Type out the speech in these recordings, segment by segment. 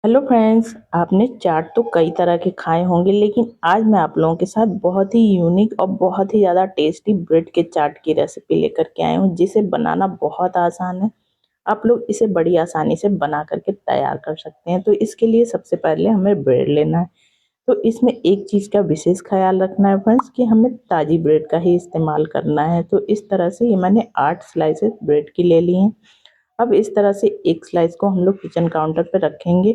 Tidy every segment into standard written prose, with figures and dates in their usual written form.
Hello friends, आपने चाट तो कई तरह के खाए होंगे, लेकिन आज मैं आप लोगों के साथ बहुत ही यूनिक और बहुत ही ज़्यादा टेस्टी ब्रेड के चाट की रेसिपी लेकर के आए हूँ, जिसे बनाना बहुत आसान है। आप लोग इसे बड़ी आसानी से बना करके तैयार कर सकते हैं। तो इसके लिए सबसे पहले हमें ब्रेड लेना है। तो इसमें एक चीज़ का विशेष ख्याल रखना है फ्रेंड्स कि हमें ताज़ी ब्रेड का ही इस्तेमाल करना है। तो इस तरह से ये मैंने 8 स्लाइसेस ब्रेड की ले ली हैं। अब इस तरह से एक स्लाइस को हम लोग किचन काउंटर पे रखेंगे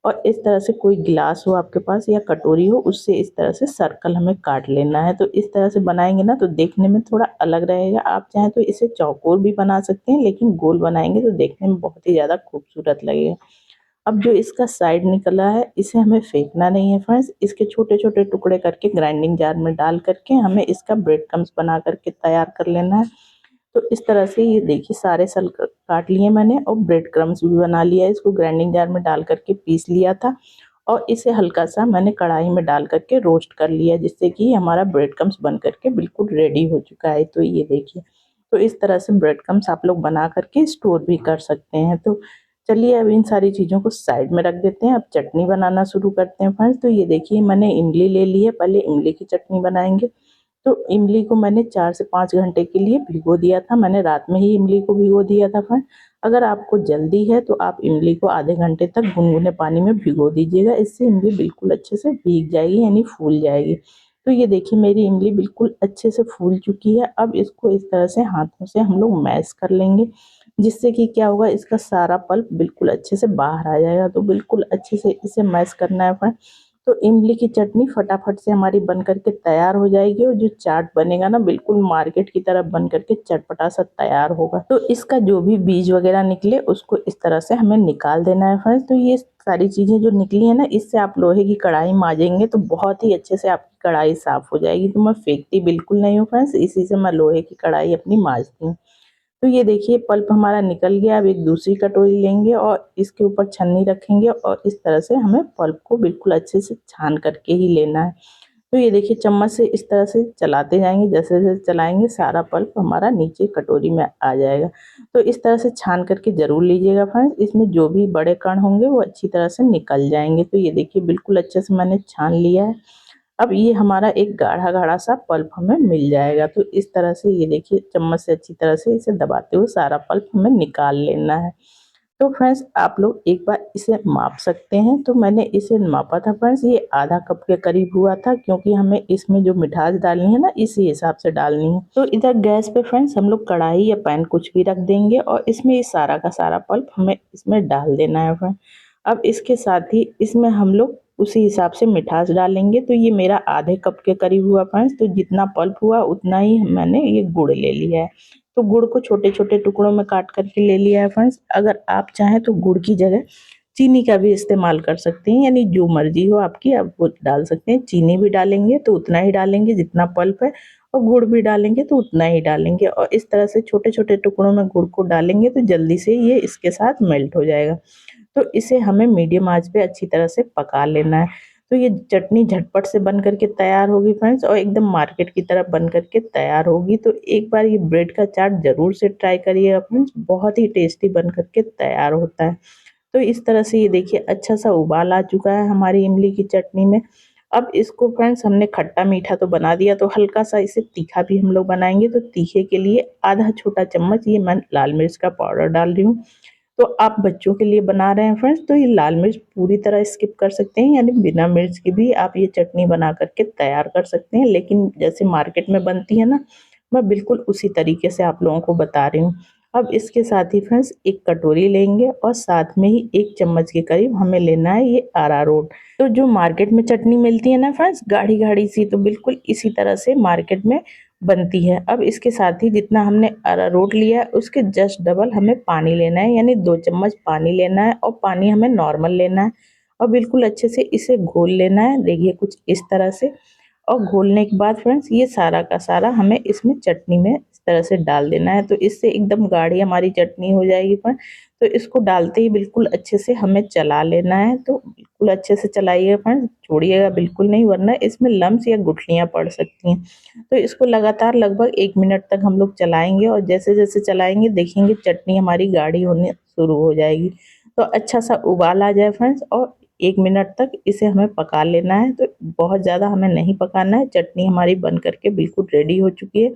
और इस तरह से कोई गिलास हो आपके पास या कटोरी हो, उससे इस तरह से सर्कल हमें काट लेना है। तो इस तरह से बनाएंगे ना तो देखने में थोड़ा अलग रहेगा। आप चाहें तो इसे चौकोर भी बना सकते हैं, लेकिन गोल बनाएंगे तो देखने में बहुत ही ज़्यादा खूबसूरत लगेगा। अब जो इसका साइड निकला है, इसे हमें फेंकना नहीं है फ्रेंड्स। इसके छोटे छोटे टुकड़े करके ग्राइंडिंग जार में डाल करके हमें इसका ब्रेड क्रम्स बना करके तैयार कर लेना है। तो इस तरह से ये देखिए सारे सल काट लिए मैंने और ब्रेड क्रम्स भी बना लिया है। इसको ग्राइंडिंग जार में डाल करके पीस लिया था और इसे हल्का सा मैंने कढ़ाई में डाल करके रोस्ट कर लिया, जिससे कि हमारा ब्रेड क्रम्स बन करके बिल्कुल रेडी हो चुका है। तो ये देखिए, तो इस तरह से ब्रेड क्रम्स आप लोग बना करके स्टोर भी कर सकते हैं। तो चलिए अब इन सारी चीज़ों को साइड में रख देते हैं। अब चटनी बनाना शुरू करते हैं फ्रेंड्स। तो ये देखिए मैंने इमली ले ली है, पहले इमली की चटनी बनाएंगे। तो इमली को मैंने 4 से 5 घंटे के लिए भिगो दिया था। मैंने रात में ही इमली को भिगो दिया था फ्रेंड। अगर आपको जल्दी है तो आप इमली को आधे घंटे तक गुनगुने पानी में भिगो दीजिएगा। इससे इमली बिल्कुल अच्छे से भीग जाएगी, यानी फूल जाएगी। तो ये देखिए मेरी इमली बिल्कुल अच्छे से फूल चुकी है। अब इसको इस तरह से हाथों से हम लोग मैश कर लेंगे, जिससे कि क्या होगा, इसका सारा पल्प बिल्कुल अच्छे से बाहर आ जाएगा। तो बिल्कुल अच्छे से इसे मैश करना है फ्रेंड। तो इमली की चटनी फटाफट से हमारी बन करके तैयार हो जाएगी और जो चाट बनेगा ना, बिल्कुल मार्केट की तरह बन करके चटपटा सा तैयार होगा। तो इसका जो भी बीज वगैरह निकले उसको इस तरह से हमें निकाल देना है फ्रेंड्स। तो ये सारी चीज़ें जो निकली है ना, इससे आप लोहे की कढ़ाई माजेंगे तो बहुत ही अच्छे से आपकी कढ़ाई साफ हो जाएगी। तो मैं फेंकती बिल्कुल नहीं हूँ फ्रेंड्स, इसी से मैं लोहे की कढ़ाई अपनी माजती हूँ। तो ये देखिए पल्प हमारा निकल गया। अब एक दूसरी कटोरी लेंगे और इसके ऊपर छन्नी रखेंगे और इस तरह से हमें पल्प को बिल्कुल अच्छे से छान करके ही लेना है। तो ये देखिए चम्मच से इस तरह से चलाते जाएंगे, जैसे जैसे चलाएंगे सारा पल्प हमारा नीचे कटोरी में आ जाएगा। तो इस तरह से छान करके जरूर लीजिएगा फ्रेंड्स, इसमें जो भी बड़े कण होंगे वो अच्छी तरह से निकल जाएंगे। तो ये देखिए बिल्कुल अच्छे से मैंने छान लिया है। अब ये हमारा एक गाढ़ा गाढ़ा सा पल्प हमें मिल जाएगा। तो इस तरह से ये देखिए चम्मच से अच्छी तरह से इसे दबाते हुए सारा पल्प हमें निकाल लेना है। तो फ्रेंड्स आप लोग एक बार इसे माप सकते हैं। तो मैंने इसे मापा था फ्रेंड्स, ये आधा कप के करीब हुआ था, क्योंकि हमें इसमें जो मिठास डालनी है ना, इसी हिसाब से डालनी है। तो इधर गैस पे फ्रेंड्स हम लोग कढ़ाई या पैन कुछ भी रख देंगे और इसमें ये सारा का सारा पल्प हमें इसमें डाल देना है फ्रेंड। अब इसके साथ ही इसमें हम लोग उसी हिसाब से मिठास डालेंगे। तो ये मेरा आधे कप के करीब हुआ फ्रेंड्स। तो जितना पल्प हुआ उतना ही मैंने ये गुड़ ले लिया है। तो गुड़ को छोटे छोटे टुकड़ों में काट करके ले लिया है फ्रेंड्स। अगर आप चाहें तो गुड़ की जगह चीनी का भी इस्तेमाल कर सकते हैं, यानी जो मर्जी हो आपकी आप वो डाल सकते हैं। चीनी भी डालेंगे तो उतना ही डालेंगे जितना पल्प है, और गुड़ भी डालेंगे तो उतना ही डालेंगे। और इस तरह से छोटे छोटे टुकड़ों में गुड़ को डालेंगे तो जल्दी से ये इसके साथ मेल्ट हो जाएगा। तो इसे हमें मीडियम आंच पे अच्छी तरह से पका लेना है। तो ये चटनी झटपट से बन करके तैयार होगी फ्रेंड्स, और एकदम मार्केट की तरह बन करके तैयार होगी। तो एक बार ये ब्रेड का चाट ज़रूर से ट्राई करिएगा फ्रेंड्स, बहुत ही टेस्टी बन करके तैयार होता है। तो इस तरह से ये देखिए अच्छा सा उबाल आ चुका है हमारी इमली की चटनी में। अब इसको फ्रेंड्स हमने खट्टा मीठा तो बना दिया, तो हल्का सा इसे तीखा भी हम लोग बनाएंगे। तो तीखे के लिए आधा छोटा चम्मच ये मैं लाल मिर्च का पाउडर डाल रही हूँ। तो आप बच्चों के लिए बना रहे हैं फ्रेंड्स, तो ये लाल मिर्च पूरी तरह स्किप कर सकते हैं, यानी बिना मिर्च के भी आप ये चटनी बना करके तैयार कर सकते हैं। लेकिन जैसे मार्केट में बनती है ना, मैं बिल्कुल उसी तरीके से आप लोगों को बता रही हूँ। अब इसके साथ ही फ्रेंड्स एक कटोरी लेंगे और साथ में ही 1 चम्मच के करीब हमें लेना है ये अरारोट। तो जो मार्केट में चटनी मिलती है ना फ्रेंड्स, गाढ़ी गाढ़ी सी, तो बिल्कुल इसी तरह से मार्केट में बनती है। अब इसके साथ ही जितना हमने अरारोट लिया है उसके जस्ट डबल हमें पानी लेना है, यानी 2 चम्मच पानी लेना है, और पानी हमें नॉर्मल लेना है और बिल्कुल अच्छे से इसे घोल लेना है। देखिए कुछ इस तरह से। और घोलने के बाद फ्रेंड्स ये सारा का सारा हमें इसमें चटनी में इस तरह से डाल देना है। तो इससे एकदम गाढ़ी हमारी चटनी हो जाएगी फ्रेंड। तो इसको डालते ही बिल्कुल अच्छे से हमें चला लेना है। तो बिल्कुल अच्छे से चलाइएगा फ्रेंड, छोड़िएगा बिल्कुल नहीं, वरना इसमें लम्स या गुठलियाँ पड़ सकती हैं। तो इसको लगातार लगभग 1 मिनट तक हम लोग चलाएंगे, और जैसे जैसे चलाएंगे देखेंगे चटनी हमारी गाढ़ी होने शुरू हो जाएगी। तो अच्छा सा उबाल आ जाए फ्रेंड्स, और 1 मिनट तक इसे हमें पका लेना है। तो बहुत ज़्यादा हमें नहीं पकाना है। चटनी हमारी बन करके बिल्कुल रेडी हो चुकी है।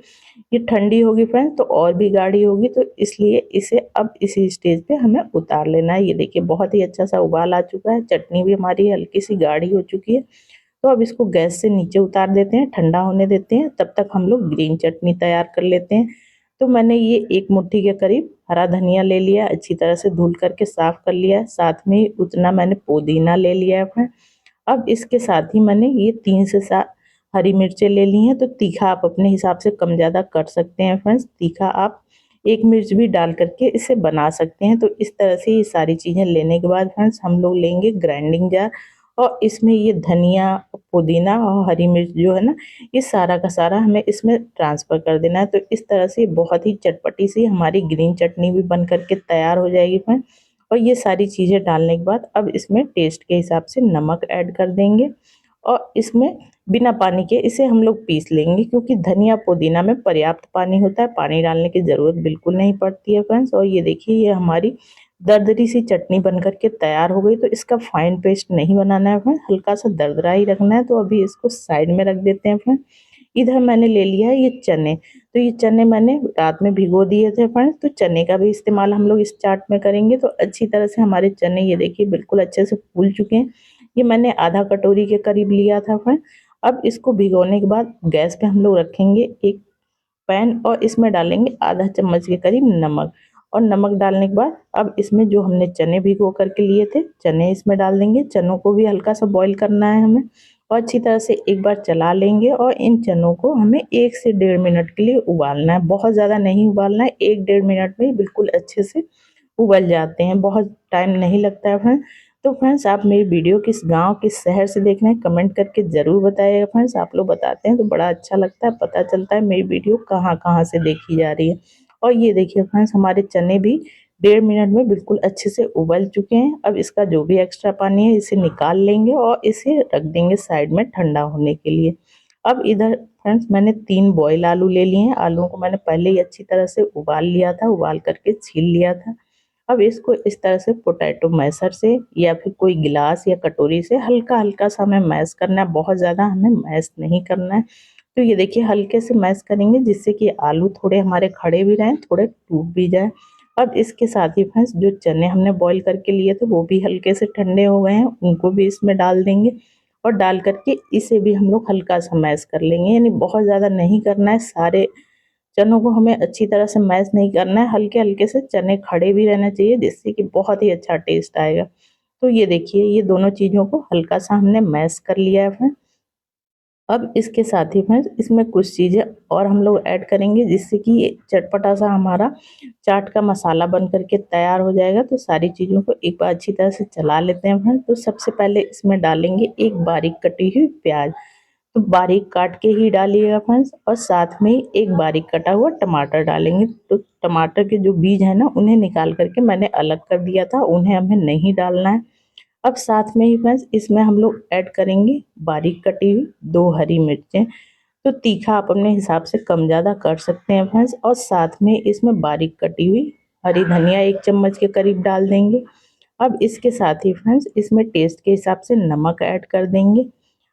ये ठंडी होगी फ्रेंड्स तो और भी गाढ़ी होगी, तो इसलिए इसे अब इसी स्टेज पे हमें उतार लेना है। ये देखिए बहुत ही अच्छा सा उबाल आ चुका है, चटनी भी हमारी हल्की सी गाढ़ी हो चुकी है। तो अब इसको गैस से नीचे उतार देते हैं, ठंडा होने देते हैं। तब तक हम लोग ग्रीन चटनी तैयार कर लेते हैं। तो मैंने ये 1 मुट्ठी के करीब हरा धनिया ले लिया, अच्छी तरह से धुल करके साफ कर लिया है। साथ में ही उतना मैंने पुदीना ले लिया है फ्रेंड। अब इसके साथ ही मैंने ये 3 से 4 हरी मिर्चें ले ली हैं। तो तीखा आप अपने हिसाब से कम ज़्यादा कर सकते हैं फ्रेंड्स। तीखा आप 1 मिर्च भी डाल करके इसे बना सकते हैं। तो इस तरह से ये सारी चीज़ें लेने के बाद फ्रेंड्स हम लोग लेंगे ग्राइंडिंग जार, और इसमें ये धनिया, पुदीना और हरी मिर्च जो है ना, ये सारा का सारा हमें इसमें ट्रांसफ़र कर देना है। तो इस तरह से बहुत ही चटपटी सी हमारी ग्रीन चटनी भी बन करके तैयार हो जाएगी फ्रेंड। और ये सारी चीज़ें डालने के बाद अब इसमें टेस्ट के हिसाब से नमक ऐड कर देंगे, और इसमें बिना पानी के इसे हम लोग पीस लेंगे, क्योंकि धनिया पुदीना में पर्याप्त पानी होता है, पानी डालने की ज़रूरत बिल्कुल नहीं पड़ती है फ्रेंड्स। और ये देखिए ये हमारी दरदरी सी चटनी बन करके तैयार हो गई। तो इसका फाइन पेस्ट नहीं बनाना है फ्रेंड, हल्का सा दरदरा ही रखना है। तो अभी इसको साइड में रख देते हैं फ्रेंड। इधर मैंने ले लिया है ये चने। तो ये चने मैंने रात में भिगो दिए थे फ्रेंड्स। तो चने का भी इस्तेमाल हम लोग इस चाट में करेंगे। तो अच्छी तरह से हमारे चने ये देखिए बिल्कुल अच्छे से फूल चुके हैं। ये मैंने आधा कटोरी के करीब लिया था फ्रेंड। अब इसको भिगोने के बाद गैस पे हम लोग रखेंगे एक पैन, और इसमें डालेंगे आधा चम्मच के करीब नमक। और नमक डालने के बाद अब इसमें जो हमने चने भिगो करके लिए थे, चने इसमें डाल देंगे। चनों को भी हल्का सा बॉईल करना है हमें, और अच्छी तरह से एक बार चला लेंगे। और इन चनों को हमें 1 से 1.5 मिनट के लिए उबालना है। बहुत ज़्यादा नहीं उबालना है, 1-1.5 मिनट में बिल्कुल अच्छे से उबल जाते हैं, बहुत टाइम नहीं लगता है फ्रेंड्स। तो फ्रेंड्स आप मेरी वीडियो किस गांव किस शहर से देख रहे हैं कमेंट करके ज़रूर बताइएगा फ्रेंड्स। आप लोग बताते हैं तो बड़ा अच्छा लगता है, पता चलता है मेरी वीडियो कहाँ कहाँ से देखी जा रही है। और ये देखिए फ्रेंड्स हमारे चने भी 1.5 मिनट में बिल्कुल अच्छे से उबल चुके हैं। अब इसका जो भी एक्स्ट्रा पानी है इसे निकाल लेंगे, और इसे रख देंगे साइड में ठंडा होने के लिए। अब इधर फ्रेंड्स मैंने 3 बॉयल आलू ले लिए हैं। आलूओं को मैंने पहले ही अच्छी तरह से उबाल लिया था, उबाल करके छील लिया था। अब इसको इस तरह से पोटैटो मैशर से या फिर कोई गिलास या कटोरी से हल्का हल्का सा हमें मैश करना है, बहुत ज़्यादा हमें मैश नहीं करना है। तो ये देखिए हल्के से मैश करेंगे, जिससे कि आलू थोड़े हमारे खड़े भी रहें, थोड़े टूट भी जाए। अब इसके साथ ही फ्रेंड्स जो चने हमने बॉईल करके लिए थे वो भी हल्के से ठंडे हो गए हैं, उनको भी इसमें डाल देंगे। और डाल करके इसे भी हम लोग हल्का सा मैश कर लेंगे, यानी बहुत ज़्यादा नहीं करना है। सारे चनों को हमें अच्छी तरह से मैश नहीं करना है, हल्के-हल्के से चने खड़े भी रहना चाहिए, जिससे कि बहुत ही अच्छा टेस्ट आएगा। तो ये देखिए ये दोनों चीज़ों को हल्का-सा हमने मैश कर लिया है फ्रेंड। अब इसके साथ ही फ्रेंड्स इसमें कुछ चीज़ें और हम लोग ऐड करेंगे, जिससे कि ये चटपटा-सा हमारा चाट का मसाला बन कर के तैयार हो जाएगा। तो सारी चीज़ों को एक बार अच्छी तरह से चला लेते हैं फ्रेंड। तो सबसे पहले इसमें डालेंगे एक बारीक कटी हुई प्याज़। तो बारीक काट के ही डालिएगा फ्रेंड्स, और साथ में एक बारीक कटा हुआ टमाटर डालेंगे। तो टमाटर के जो बीज है ना उन्हें निकाल करके मैंने अलग कर दिया था, उन्हें हमें नहीं डालना है। अब साथ में ही फ्रेंड्स इसमें हम लोग ऐड करेंगे बारीक कटी हुई 2 हरी मिर्चें। तो तीखा आप अपने हिसाब से कम ज़्यादा कर सकते हैं फ्रेंड्स। और साथ में इसमें बारीक कटी हुई हरी धनिया 1 चम्मच के करीब डाल देंगे। अब इसके साथ ही फ्रेंड्स इसमें टेस्ट के हिसाब से नमक ऐड कर देंगे।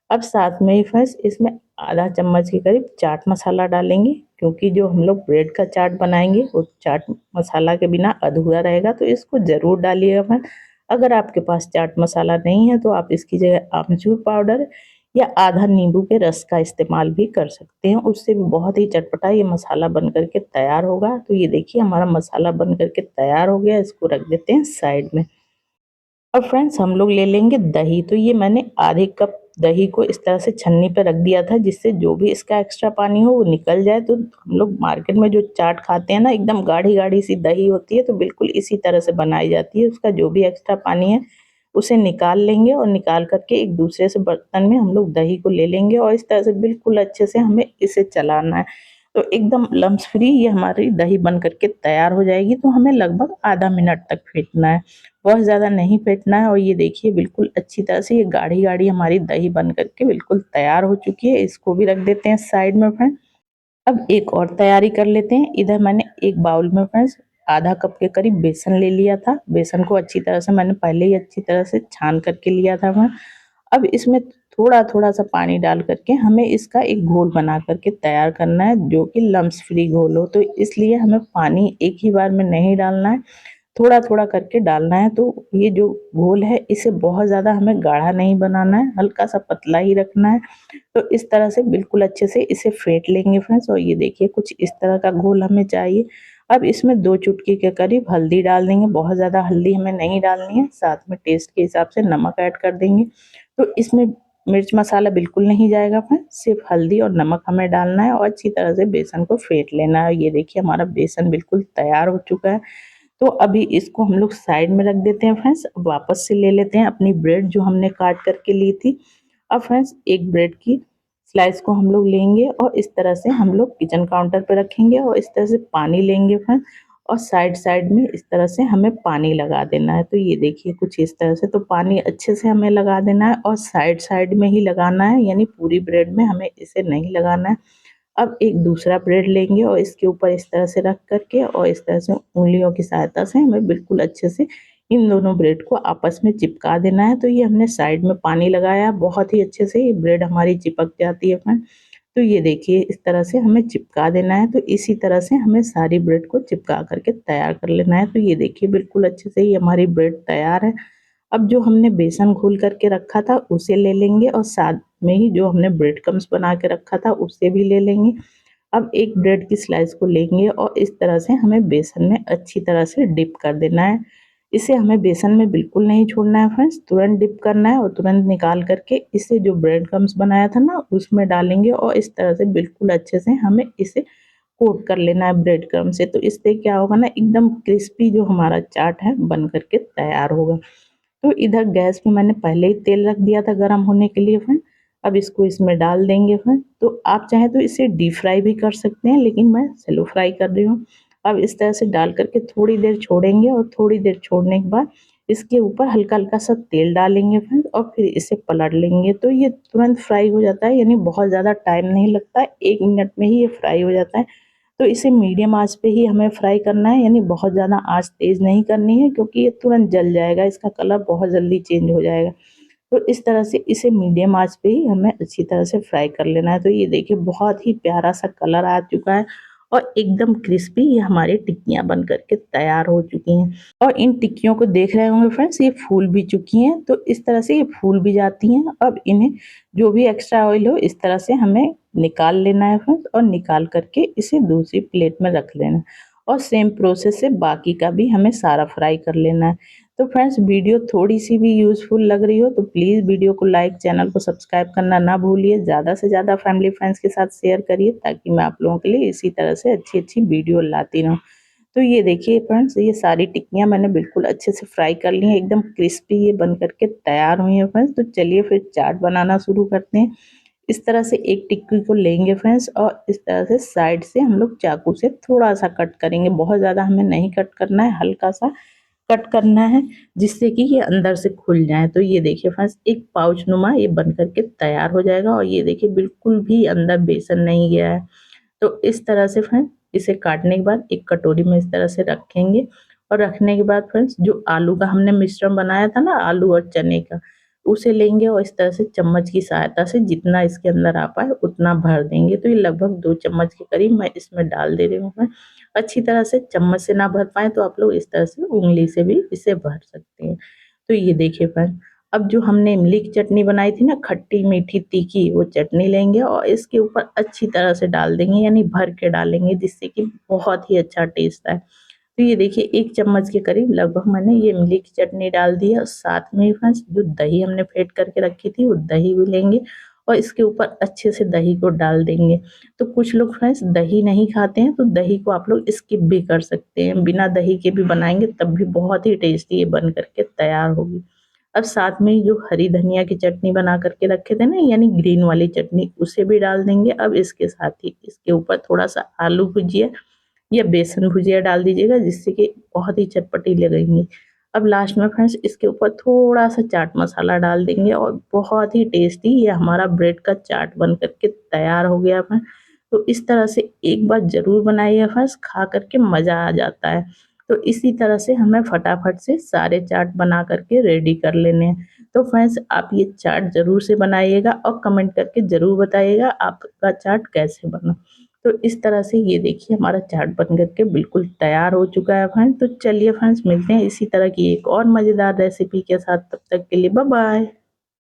अब साथ में ही फ्रेंड्स इसमें आधा चम्मच के करीब चाट मसाला डालेंगे, क्योंकि जो हम लोग ब्रेड का चाट बनाएंगे वो चाट मसाला के बिना अधूरा रहेगा। तो इसको ज़रूर डालिएगा फ्रेंड्स। अगर आपके पास चाट मसाला नहीं है तो आप इसकी जगह आमचूर पाउडर या आधा नींबू के रस का इस्तेमाल भी कर सकते हैं, उससे भी बहुत ही चटपटा ये मसाला बन करके तैयार होगा। तो ये देखिए हमारा मसाला बन करके तैयार हो गया, इसको रख देते हैं साइड में। अब फ्रेंड्स हम लोग ले लेंगे दही। तो ये मैंने आधे कप दही को इस तरह से छन्नी पे रख दिया था, जिससे जो भी इसका एक्स्ट्रा पानी हो वो निकल जाए। तो हम लोग मार्केट में जो चाट खाते हैं ना, एकदम गाढ़ी गाढ़ी सी दही होती है, तो बिल्कुल इसी तरह से बनाई जाती है। उसका जो भी एक्स्ट्रा पानी है उसे निकाल लेंगे, और निकाल करके एक दूसरे से बर्तन में हम लोग दही को ले लेंगे, और इस तरह से बिल्कुल अच्छे से हमें इसे चलाना है। तो एकदम लम्स फ्री ये हमारी दही बन करके तैयार हो जाएगी। तो हमें लगभग आधा मिनट तक फेंटना है, बहुत ज़्यादा नहीं फेंटना है। और ये देखिए बिल्कुल अच्छी तरह से ये गाढ़ी गाढ़ी हमारी दही बन करके बिल्कुल तैयार हो चुकी है। इसको भी रख देते हैं साइड में फ्रेंड। अब एक और तैयारी कर लेते हैं। इधर मैंने एक बाउल में फ्रेंड्स आधा कप के करीब बेसन ले लिया था। बेसन को अच्छी तरह से मैंने पहले ही अच्छी तरह से छान करके लिया था मैं। अब इसमें थोड़ा-थोड़ा सा पानी डाल करके हमें इसका एक घोल बना करके तैयार करना है, जो कि लम्स फ्री घोल हो। तो इसलिए हमें पानी एक ही बार में नहीं डालना है, थोड़ा-थोड़ा करके डालना है। तो ये जो घोल है इसे बहुत ज़्यादा हमें गाढ़ा नहीं बनाना है, हल्का-सा पतला ही रखना है। तो इस तरह से बिल्कुल अच्छे से इसे फेंट लेंगे फ्रेंड्स, और ये देखिए कुछ इस तरह का घोल हमें चाहिए। अब इसमें 2 चुटकी के करीब हल्दी डाल देंगे, बहुत ज़्यादा हल्दी हमें नहीं डालनी है, साथ में टेस्ट के हिसाब से नमक ऐड कर देंगे। तो इसमें मिर्च मसाला बिल्कुल नहीं जाएगा फ्रेंड्स, सिर्फ हल्दी और नमक हमें डालना है और अच्छी तरह से बेसन को फेंट लेना है। ये देखिए हमारा बेसन बिल्कुल तैयार हो चुका है। तो अभी इसको हम लोग साइड में रख देते हैं फ्रेंड्स। अब वापस से ले लेते हैं अपनी ब्रेड जो हमने काट करके ली थी। अब फ्रेंड्स एक ब्रेड की स्लाइस को हम लोग लेंगे और इस तरह से हम लोग किचन काउंटर पे रखेंगे और इस तरह से पानी लेंगे फ्रेंड्स, और साइड साइड में इस तरह से हमें पानी लगा देना है। तो ये देखिए कुछ इस तरह से, तो पानी अच्छे से हमें लगा देना है और साइड साइड में ही लगाना है, यानी पूरी ब्रेड में हमें इसे नहीं लगाना है। अब एक दूसरा ब्रेड लेंगे और इसके ऊपर इस तरह से रख करके और इस तरह से उंगलियों की सहायता से हमें बिल्कुल अच्छे से इन दोनों ब्रेड को आपस में चिपका देना है। तो ये हमने साइड में पानी लगाया, बहुत ही अच्छे से ये ब्रेड हमारी चिपक जाती है फ्रेंड। तो ये देखिए इस तरह से हमें चिपका देना है। तो इसी तरह से हमें सारी ब्रेड को चिपका करके तैयार कर लेना है। तो ये देखिए बिल्कुल अच्छे से ही हमारी ब्रेड तैयार है। अब जो हमने बेसन घोल करके रखा था उसे ले लेंगे और साथ में ही जो हमने ब्रेड क्रम्स बना के रखा था उसे भी ले लेंगे। अब एक ब्रेड की स्लाइस को लेंगे और इस तरह से हमें बेसन में अच्छी तरह से डिप कर देना है। इसे हमें बेसन में बिल्कुल नहीं छोड़ना है फ्रेंड्स, तुरंत डिप करना है और तुरंत निकाल करके इसे जो ब्रेड क्रम्स बनाया था ना उसमें डालेंगे और इस तरह से बिल्कुल अच्छे से हमें इसे कोट कर लेना है ब्रेड क्रम्स से। तो इससे क्या होगा ना, एकदम क्रिस्पी जो हमारा चाट है बन करके तैयार होगा। तो इधर गैस पे मैंने पहले ही तेल रख दिया था गरम होने के लिए फ्रेंड। अब इसको इसमें डाल देंगे फ्रेंड। तो आप चाहें तो इसे डीप फ्राई भी कर सकते हैं, लेकिन मैं स्लो फ्राई कर रही हूँ। अब इस तरह से डाल करके थोड़ी देर छोड़ेंगे और थोड़ी देर छोड़ने के बाद इसके ऊपर हल्का-हल्का सा तेल डालेंगे फ्रेंड और फिर इसे पलट लेंगे। तो ये तुरंत फ्राई हो जाता है, यानी बहुत ज़्यादा टाइम नहीं लगता है, 1 मिनट में ही ये फ्राई हो जाता है। तो इसे मीडियम आँच पे ही हमें फ्राई करना है, यानी बहुत ज़्यादा आँच तेज़ नहीं करनी है क्योंकि ये तुरंत जल जाएगा, इसका कलर बहुत जल्दी चेंज हो जाएगा। तो इस तरह से इसे मीडियम आँच पे ही हमें अच्छी तरह से फ्राई कर लेना है। तो ये देखिए बहुत ही प्यारा सा कलर आ चुका है और एकदम क्रिस्पी ये हमारी टिक्कियाँ बन कर के तैयार हो चुकी हैं। और इन टिक्कियों को देख रहे होंगे फ्रेंड्स, ये फूल भी चुकी हैं। तो इस तरह से ये फूल भी जाती हैं। अब इन्हें जो भी एक्स्ट्रा ऑयल हो इस तरह से हमें निकाल लेना है फ्रेंड्स, और निकाल करके इसे दूसरी प्लेट में रख लेना है और सेम प्रोसेस से बाकी का भी हमें सारा फ्राई कर लेना है। तो फ्रेंड्स वीडियो थोड़ी सी भी यूज़फुल लग रही हो तो प्लीज़ वीडियो को लाइक, चैनल को सब्सक्राइब करना ना भूलिए। ज़्यादा से ज़्यादा फैमिली फ्रेंड्स के साथ शेयर करिए ताकि मैं आप लोगों के लिए इसी तरह से अच्छी-अच्छी वीडियो लाती रहूँ। तो ये देखिए फ्रेंड्स, ये सारी टिक्कियाँ मैंने बिल्कुल अच्छे से फ्राई कर ली हैं, एकदम क्रिस्पी ये बन कर के तैयार हुई हैं फ्रेंड्स। तो चलिए फिर चाट बनाना शुरू करते हैं। इस तरह से एक टिक्की को लेंगे फ्रेंड्स और इस तरह से साइड से हम लोग चाकू से थोड़ा-सा कट करेंगे, बहुत ज़्यादा हमें नहीं कट करना है, हल्का-सा कट करना है जिससे कि ये अंदर से खुल जाए। तो ये देखिए फ्रेंड्स एक पाउच नुमा ये बन कर के तैयार हो जाएगा और ये देखिए बिल्कुल भी अंदर बेसन नहीं गया है। तो इस तरह से फ्रेंड्स इसे काटने के बाद एक कटोरी में इस तरह से रखेंगे और रखने के बाद फ्रेंड्स जो आलू का हमने मिश्रण बनाया था ना, आलू और चने का, उसे लेंगे और इस तरह से चम्मच की सहायता से जितना इसके अंदर आ पाए उतना भर देंगे। तो ये लगभग 2 चम्मच के करीब मैं इसमें डाल दे रही हूँ मैं। अच्छी तरह से चम्मच से ना भर पाएँ तो आप लोग इस तरह से उँगली से भी इसे भर सकते हैं। तो ये देखिए फ्रेंड्स, अब जो हमने इमली की चटनी बनाई थी ना, खट्टी, मीठी, तीखी, वो चटनी लेंगे और इसके ऊपर अच्छी तरह से डाल देंगे, यानी भर के डालेंगे जिससे कि बहुत ही अच्छा टेस्ट आए। तो ये देखिए 1 चम्मच के करीब लगभग मैंने ये इमली की चटनी डाल दी है और साथ में ही फ्रेंड्स जो दही हमने फेंट करके रखी थी वो दही भी लेंगे और इसके ऊपर अच्छे से दही को डाल देंगे। तो कुछ लोग फ्रेंड्स दही नहीं खाते हैं तो दही को आप लोग स्किप भी कर सकते हैं, बिना दही के भी बनाएँगे तब भी बहुत ही टेस्टी ये बन कर के तैयार होगी। अब साथ में ही जो हरी धनिया की चटनी बना करके रखे थे ना, यानी ग्रीन वाली चटनी, उसे भी डाल देंगे। अब इसके साथ ही इसके ऊपर थोड़ा-सा आलू भुजिया या बेसन भुजिया डाल दीजिएगा जिससे कि बहुत ही चटपटी लगेंगी। अब लास्ट में फ्रेंड्स इसके ऊपर थोड़ा-सा चाट मसाला डाल देंगे और बहुत ही टेस्टी ये हमारा ब्रेड का चाट बन कर के तैयार हो गया है। तो इस तरह से एक बार ज़रूर बनाइए फ्रेंड्स, खा कर के मज़ा आ जाता है। तो इसी तरह से हमें फटाफट से सारे चाट बना करके रेडी कर लेने हैं। तो फ्रेंड्स आप ये चाट ज़रूर से बनाइएगा और कमेंट करके ज़रूर बताइएगा आपका चाट कैसे बना। तो इस तरह से ये देखिए हमारा चाट बन करके बिल्कुल तैयार हो चुका है फ्रेंड्स। तो चलिए फ्रेंड्स मिलते हैं इसी तरह की एक और मज़ेदार रेसिपी के साथ, तब तक के लिए बाय बाय।